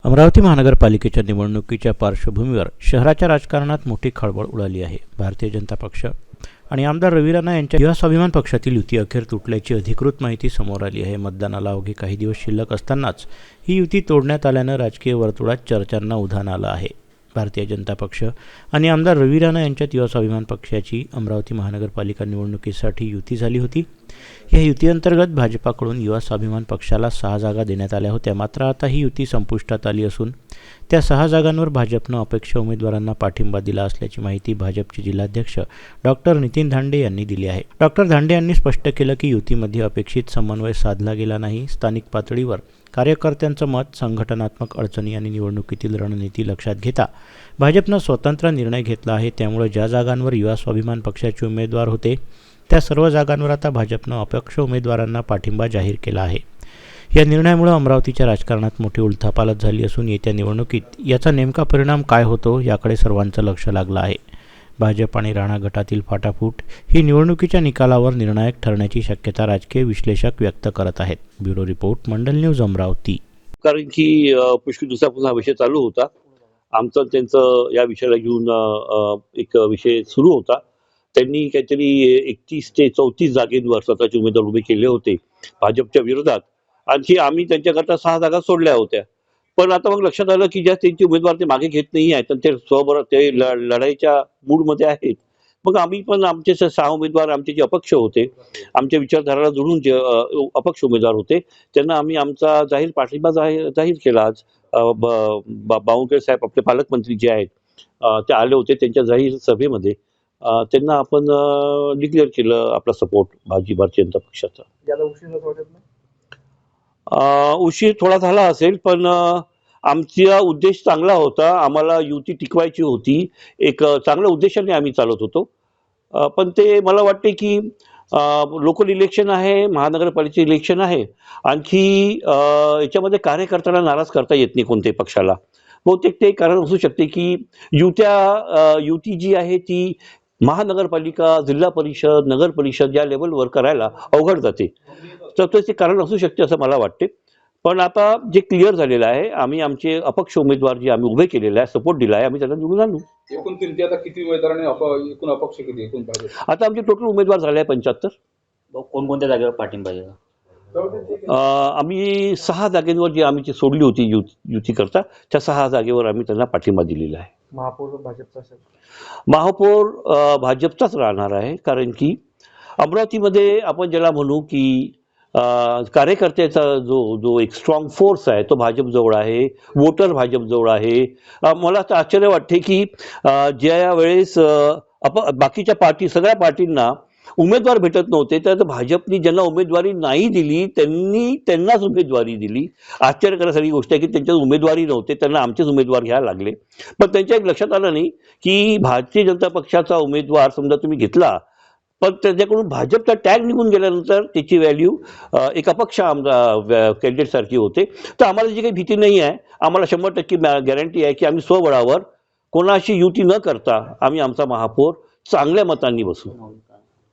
अमरावती महानगरपालिकेच्या निवडणुकीच्या पार्श्वभूमीवर शहराच्या राजकारणात मोठी खळबळ उडाली आहे. भारतीय जनता पक्ष आणि आमदार रवी राणा यांच्या युवा स्वाभिमान पक्षातील युती अखेर तुटल्याची अधिकृत माहिती समोर आली आहे. मतदानाला अवघे काही दिवस शिल्लक असतानाच ही युती तोडण्यात आल्यानं राजकीय वर्तुळात चर्चांना उधाण आलं आहे. भारतीय जनता पक्ष आणि आमदार रवी राणा यांच्यात युवा स्वाभिमान पक्षाची अमरावती महानगरपालिका निवडणुकीसाठी युती झाली होती. या युतीअंतर्गत भाजपाकडून युवा स्वाभिमान पक्षाला 6 जागा देण्यात आल्या होत्या. मात्र आता ही युती संपुष्टात आली असून त्या 6 जागांवर भाजपनं अपेक्ष उमेदवारांना पाठिंबा दिला असल्याची माहिती भाजपचे जिल्हाध्यक्ष डॉक्टर नितीन धांडे यांनी दिली आहे. डॉक्टर धांडे यांनी स्पष्ट केलं की युतीमध्ये अपेक्षित समन्वय साधला गेला नाही. स्थानिक पातळीवर कार्यकर्त्यांचं मत, संघटनात्मक अडचणी आणि निवडणुकीतील रणनीती लक्षात घेता भाजपनं स्वतंत्र निर्णय घेतला आहे. त्यामुळे ज्या जागांवर युवा स्वाभिमान पक्षाचे उमेदवार होते त्या सर्व जागांवर आता भाजपनं अपक्ष उमेदवारांना पाठिंबा जाहीर केला आहे. या निर्णयामुळे अमरावतीच्या राजकारणात मोठी उलथापालथ झाली असून येत्या निवडणुकीत याचा नेमका परिणाम काय होतो याकडे सर्वांचं लक्ष लागलं आहे. भाजप आणि राणा गटातील फाटाफूट ही निवडणुकीच्या निकालावर निर्णायक ठरण्याची शक्यता राजकीय विश्लेषक व्यक्त करत आहेत. ब्युरो रिपोर्ट, मंडल न्यूज, अमरावती. कारण की पुष्कळ दिवसापासून हा विषय चालू होता. आमचं त्यांचं या विषयाला घेऊन एक विषय सुरू होता. त्यांनी काहीतरी 31 ते 34 जागेंवर स्वतःचे उमेदवार उभे केले होते भाजपच्या विरोधात. आणखी आम्ही त्यांच्याकरता 6 जागा सोडल्या होत्या. पण आता मग लक्षात आलं की ज्या त्यांचे उमेदवार ते मागे घेत नाही आहेत आणि ते स्वबरोबर ते लढाईच्या मूडमध्ये आहेत. मग आम्ही पण आमचे 6 उमेदवार, आमचे जे अपक्ष होते, आमच्या विचारधाराला जोडून जे अपक्ष उमेदवार होते, त्यांना आम्ही आमचा पाठिंबा जाहीर केला. आज बावनकुळे साहेब, आपले पालकमंत्री जे आहेत, ते आले होते. त्यांच्या जाहीर सभेमध्ये त्यांना आपण डिक्लेअर केलं आपला सपोर्ट भारतीय जनता पक्षाचा. उशीर थोडा झाला असेल, पण आमचा उद्देश चांगला होता. आम्हाला युती टिकवायची होती. एक चांगल्या उद्देशाने आम्ही चालत होतो. पण ते मला वाटते की लोकल इलेक्शन आहे, महानगरपालिकेचे इलेक्शन आहे. आणखी याच्यामध्ये कार्यकर्त्यांना नाराज करता येत नाही कोणत्याही पक्षाला. बहुतेक ते कारण असू शकते की युती जी आहे ती महानगरपालिका, जिल्हा परिषद, नगर परिषद या लेवलवर करायला अवघड जाते. तर ते कारण असू शकते असं मला वाटते. पण आता जे क्लिअर झालेलं आहे, आम्ही आमचे अपक्ष उमेदवार जे आम्ही उभे केलेले आहे, सपोर्ट दिला आहे, आम्ही त्यांना निवडून आणू. एकूण किती आता किती उमेदवारांनी एकूण अपक्ष किती एकूण पाहिजे? आता आमचे टोटल उमेदवार झाले आहे 75. कोणकोणत्या जागेवर पाठिंबा दिला? आम्ही 6 जागेवर जी आम्ही सोडली होती युती करता, त्या 6 जागेवर आम्ही त्यांना पाठिंबा दिलेला आहे. महापौर भाजपचा असेल? महापौर भाजपचाच राहणार आहे. कारण की अमरावतीमध्ये आपण ज्याला म्हणू की कार्यकर्त्याचा जो एक स्ट्रॉंग फोर्स आहे तो भाजपजवळ आहे, वोटर भाजपजवळ आहे. मला तर आश्चर्य वाटते की ज्या वेळेस बाकीच्या सगळ्या पार्टींना उमेदवार भेटत नव्हते, तर भाजपनी ज्यांना उमेदवारी नाही दिली त्यांनाच उमेदवारी दिली. आश्चर्यकारक गोष्ट आहे की त्यांच्या उमेदवारी नव्हते, त्यांना आमचेच उमेदवार घ्यायला लागले. पण त्यांच्या एक लक्षात आलं नाही की भारतीय जनता पक्षाचा उमेदवार समजा तुम्ही घेतला, पण त्याच्याकडून भाजपचा टॅग निघून गेल्यानंतर त्याची व्हॅल्यू एक अपक्ष कॅन्डिडेटसारखी होते. तर आम्हाला जी काही भीती नाही आहे, आम्हाला 100% गॅरंटी आहे की आम्ही स्वबळावर कोणाशी युती न करता आम्ही आमचा महापौर चांगल्या मतांनी बसू.